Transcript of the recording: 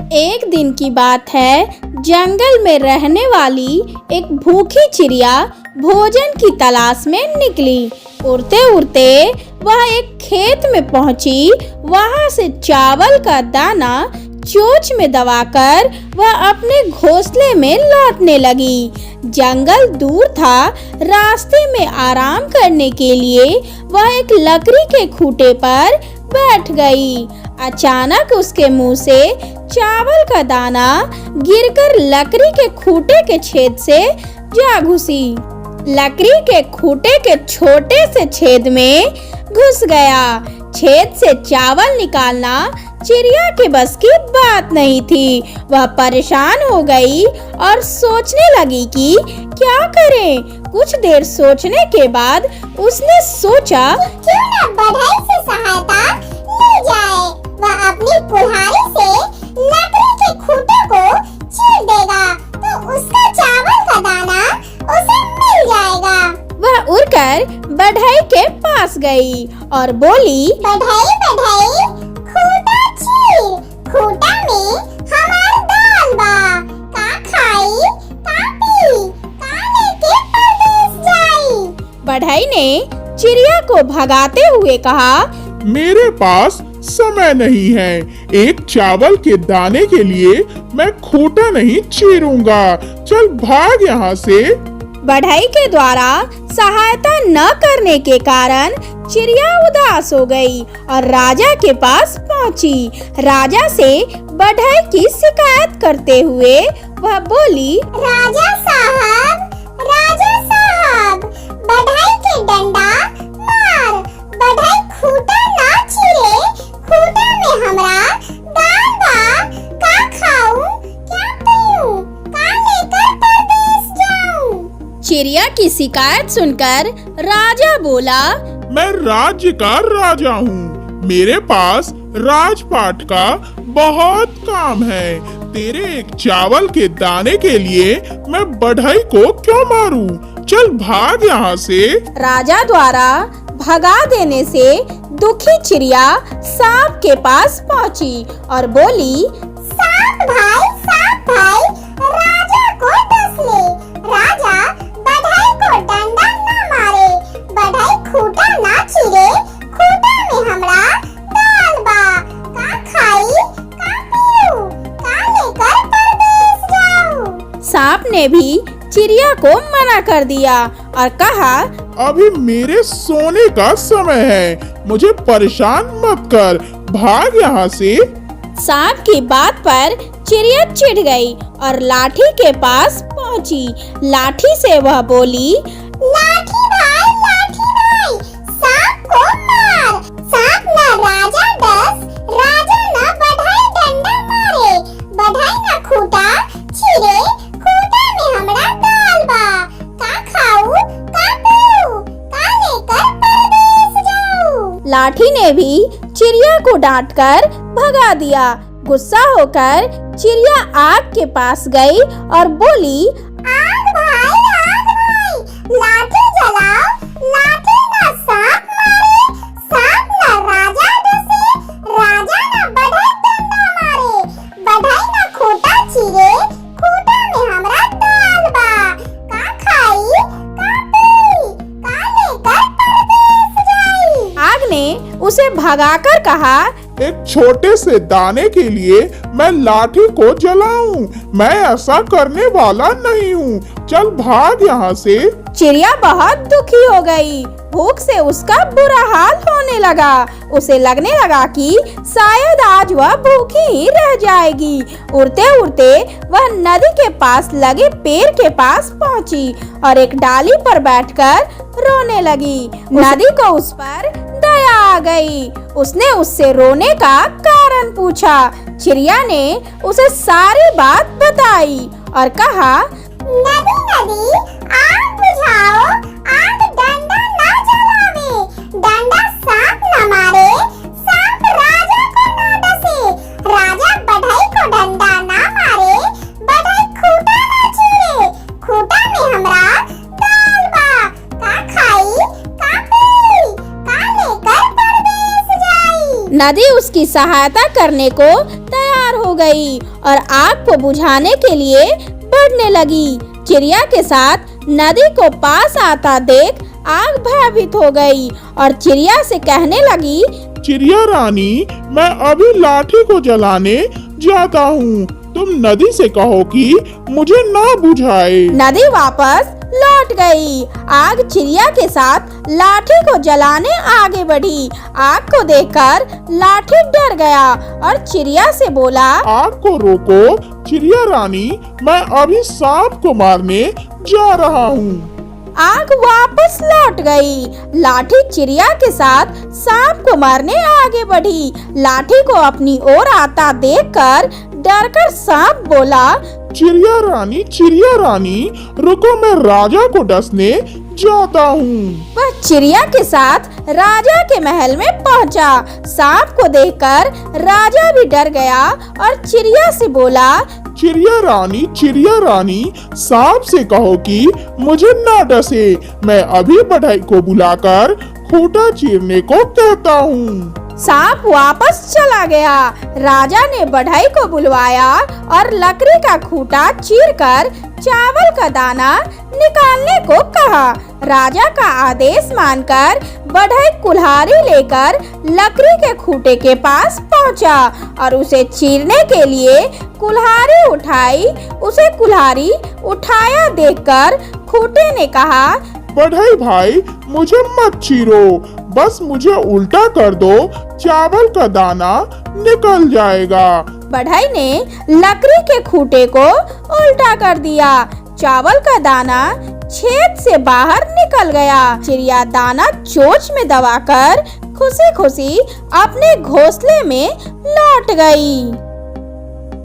एक दिन की बात है, जंगल में रहने वाली एक भूखी चिड़िया भोजन की तलाश में निकली। उड़ते उड़ते वह एक खेत में पहुंची। वहां से चावल का दाना चोंच में दबाकर वह अपने घोंसले में लौटने लगी। जंगल दूर था। रास्ते में आराम करने के लिए वह एक लकड़ी के खूंटे पर बैठ गई। अचानक उसके मुंह से चावल का दाना गिरकर लकड़ी के खूंटे के छेद से जा घुसी। लकड़ी के खूंटे के छोटे से छेद में घुस गया। छेद से चावल निकालना चिड़िया के बस की बात नहीं थी। वह परेशान हो गई और सोचने लगी कि क्या करें। कुछ देर सोचने के बाद उसने सोचा क्यों न बढ़ई से सहायता ली जाए। वह अपनी कुल्हाड़ी से लकड़ी के खूंटे को चीर देगा तो उसका चावल का दाना उसे मिल जाएगा। वह उड़कर बढ़ई के पास गई और बोली, बढ़ई बढ़ई खूंटा चीर, खूंटा में हमार दाल बा। का खाई का पी का लेके परदेस जाई। बढ़ई ने चिड़िया को भगाते हुए कहा, मेरे पास समय नहीं है। एक चावल के दाने के लिए मैं खूंटा नहीं चीरूंगा। चल भाग यहाँ से। बढ़ई के द्वारा सहायता न करने के कारण चिड़िया उदास हो गई और राजा के पास पहुंची। राजा से बढ़ई की शिकायत करते हुए वह बोली, राजा साहब बढ़ई के डंडा मार। बढ़ई खूंटा ना चीरे, खूंटा में हमरा दाल बा। का खाऊं क्या पीऊं का लेकर परदेस जाऊं। चिड़िया की शिकायत सुनकर राजा बोला, मैं राज्य का राजा हूँ। मेरे पास राजपाट का बहुत काम है। तेरे एक चावल के दाने के लिए मैं बढ़ई को क्यों मारूं? चल भाग यहाँ से। राजा द्वारा भगा देने से दुखी चिड़िया सांप के पास पहुंची और बोली, सांप भाई राजा को डस ले। राजा बढ़ई को डंडा न मारे, बढ़ई खूंटा ना चीरे, खूंटा में हमरा दाल बा। का खाई का पीऊं का लेकर परदेस जाऊं। सांप ने भी चिड़िया को मना कर दिया और कहा, अभी मेरे सोने का समय है। मुझे परेशान मत कर। भाग यहाँ से। सांप की बात पर चिड़िया चिढ़ गई और लाठी के पास पहुंची। लाठी से वह बोली, लाठी भाई सांप को मार। सांप ना राजा डस, राजा ना बढ़ई डंडा मारे। बढ़ई ना खूंटा चीरे, खूंटा में हमरा दाल बा। का खाऊं का पीऊं का लेकर परदेस जाऊं। लाठी ने भी चिड़िया को डांटकर भगा दिया। गुस्सा होकर चिड़िया आग के पास गई और बोली, आग भाई लाठी जलाओ। लाठी ना सांप मारे, सांप ना राजा डसे, राजा ना बढ़ई डंडा मारे। बढ़ई ना खूंटा चीरे, खूंटा में हमरा दाल बा। का खाई का पी का लेकर परदेस जाई। आग ने उसे भगाकर कहा, एक छोटे से दाने के लिए मैं लाठी को जलाऊं? मैं ऐसा करने वाला नहीं हूँ। चल भाग यहाँ से। चिड़िया बहुत दुखी हो गई। भूख से उसका बुरा हाल होने लगा। उसे लगने लगा कि शायद आज वह भूखी ही रह जाएगी। उड़ते उड़ते वह नदी के पास लगे पेड़ के पास पहुंची और एक डाली पर बैठकर रोने लगी। नदी को उस पर दया आ गई। उसने उससे रोने का कारण पूछा। चिड़िया ने उसे सारी बात बताई और कहा, नदी आग बुझाओ। आग डंडा ना जलावे, डंडा सांप न मारे, सांप राजा को ना डसे। राजा बढ़ई को डंडा ना मारे, बढ़ई खूंटा ना चीरे, खूंटा में हमरा दाल बा। का खाई का पी का लेकर परदेस जाई। नदी उसकी सहायता करने को तैयार हो गई और आग को बुझाने के लिए बढ़ने लगी। चिड़िया के साथ नदी को पास आता देख आग भयभीत हो गई और चिड़िया से कहने लगी, चिड़िया रानी, मैं अभी लाठी को जलाने जाता हूँ, तुम नदी से कहो कि मुझे ना बुझाए। नदी वापस लौट गई। आग चिड़िया के साथ लाठी को जलाने आगे बढ़ी। आग को देखकर लाठी डर गया और चिड़िया से बोला, आग को रोको चिड़िया रानी, मैं अभी सांप को मारने जा रहा हूँ। आग वापस लौट गई। लाठी चिड़िया के साथ सांप को मारने आगे बढ़ी। लाठी को अपनी ओर आता देखकर डरकर सांप बोला, चिड़िया रानी, रुको, मैं राजा को डसने जाता हूँ। वह चिड़िया के साथ राजा के महल में पहुँचा। सांप को देखकर राजा भी डर गया और चिड़िया से बोला, चिड़िया रानी, सांप से कहो कि मुझे ना डसे, मैं अभी बढ़ई को बुलाकर खूंटा चीरने को कहता हूँ। सांप वापस चला गया। राजा ने बढ़ई को बुलवाया और लकड़ी का खूंटा चीरकर चावल का दाना निकालने को कहा। राजा का आदेश मानकर बढ़ई कुल्हाड़ी लेकर लकड़ी के खूंटे के पास पहुंचा और उसे चीरने के लिए कुल्हाड़ी उठाई। उसे कुल्हाड़ी उठाया देखकर खूंटे ने कहा, बढ़ई भाई, मुझे मत चीरो, बस मुझे उल्टा कर दो, चावल का दाना निकल जाएगा। बढ़ई ने लकड़ी के खूंटे को उल्टा कर दिया। चावल का दाना छेद से बाहर निकल गया। चिड़िया दाना चोंच में दबाकर खुशी खुशी अपने घोंसले में लौट गई।